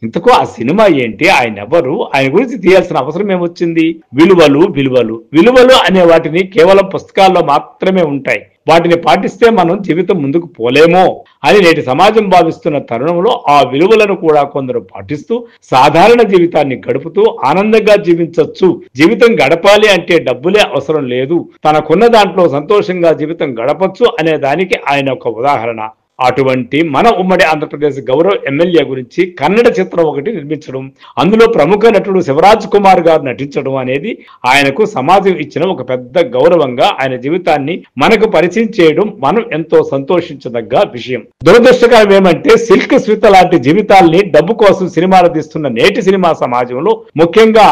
ఇంతకు ఆ సినిమా ఏంటి, ఆయన ఎవరు, ఆయన గురించి తీయాల్సిన అవసరం ఏమొచ్చింది? విలువలు విలువలు విలువలు అనే వాటిని కేవలం పుస్తకాల్లో మాత్రమే ఉంటాయి. వాటిని పాటిస్తే మనం జీవితం ముందుకు పోలేమో అని నేటి సమాజం భావిస్తున్న తరుణంలో ఆ విలువలను కూడా కొందరు పాటిస్తూ సాధారణ జీవితాన్ని గడుపుతూ ఆనందంగా జీవించవచ్చు. జీవితం గడపాలి అంటే డబ్బులే అవసరం లేదు, తనకున్న దాంట్లో సంతోషంగా జీవితం గడపచ్చు అనే దానికి ఆయన ఒక ఉదాహరణ. అటువంటి మన ఉమ్మడి ఆంధ్రప్రదేశ్ గౌరవ ఎమ్మెల్యే గురించి కన్నడ చిత్రం ఒకటి నిర్మించడం, అందులో ప్రముఖ నటుడు శివరాజ్ కుమార్ గారు నటించడం అనేది ఆయనకు సమాజం ఇచ్చిన ఒక పెద్ద గౌరవంగా ఆయన జీవితాన్ని మనకు పరిచయం చేయడం మనం ఎంతో సంతోషించదగ్గ విషయం. దురదృష్టకరం ఏమంటే సిల్క్ స్మిత లాంటి జీవితాల్ని డబ్బు కోసం సినిమాలు తీస్తున్న నేటి సినిమా సమాజంలో, ముఖ్యంగా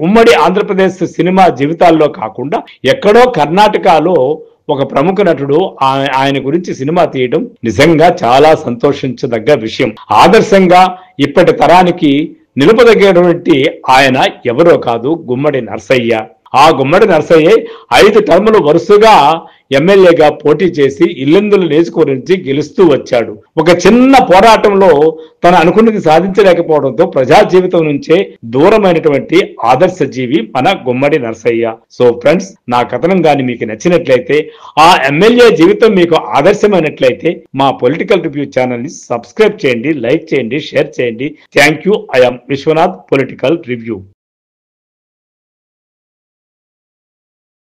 ఉమ్మడి ఆంధ్రప్రదేశ్ సినిమా జీవితాల్లో కాకుండా ఎక్కడో కర్ణాటకలో ఒక ప్రముఖ నటుడు ఆయన గురించి సినిమా తీయడం నిజంగా చాలా సంతోషించదగ్గ విషయం. ఆదర్శంగా ఇప్పటి తరానికి నిలుపదగినటువంటి ఆయన ఎవరో కాదు, గుమ్మడి నరసయ్య. ఆ గుమ్మడి నరసయ్య 5 టర్ములు వరుసగా ఎమ్మెల్యేగా పోటీ చేసి ఇల్లెందుల నియోజకవర్గం గెలుస్తూ వచ్చాడు. ఒక చిన్న పోరాటంలో తను అనుకున్నది సాధించలేకపోవడంతో ప్రజా జీవితం నుంచే దూరమైనటువంటి ఆదర్శ జీవి మన గుమ్మడి నరసయ్య. సో ఫ్రెండ్స్, నా కథనం కానీ మీకు నచ్చినట్లయితే, ఆ ఎమ్మెల్యే జీవితం మీకు ఆదర్శమైనట్లయితే మా పొలిటికల్ రివ్యూ ఛానల్ ని సబ్స్క్రైబ్ చేయండి, లైక్ చేయండి, షేర్ చేయండి. Thank you. I am Vishwanath, political review.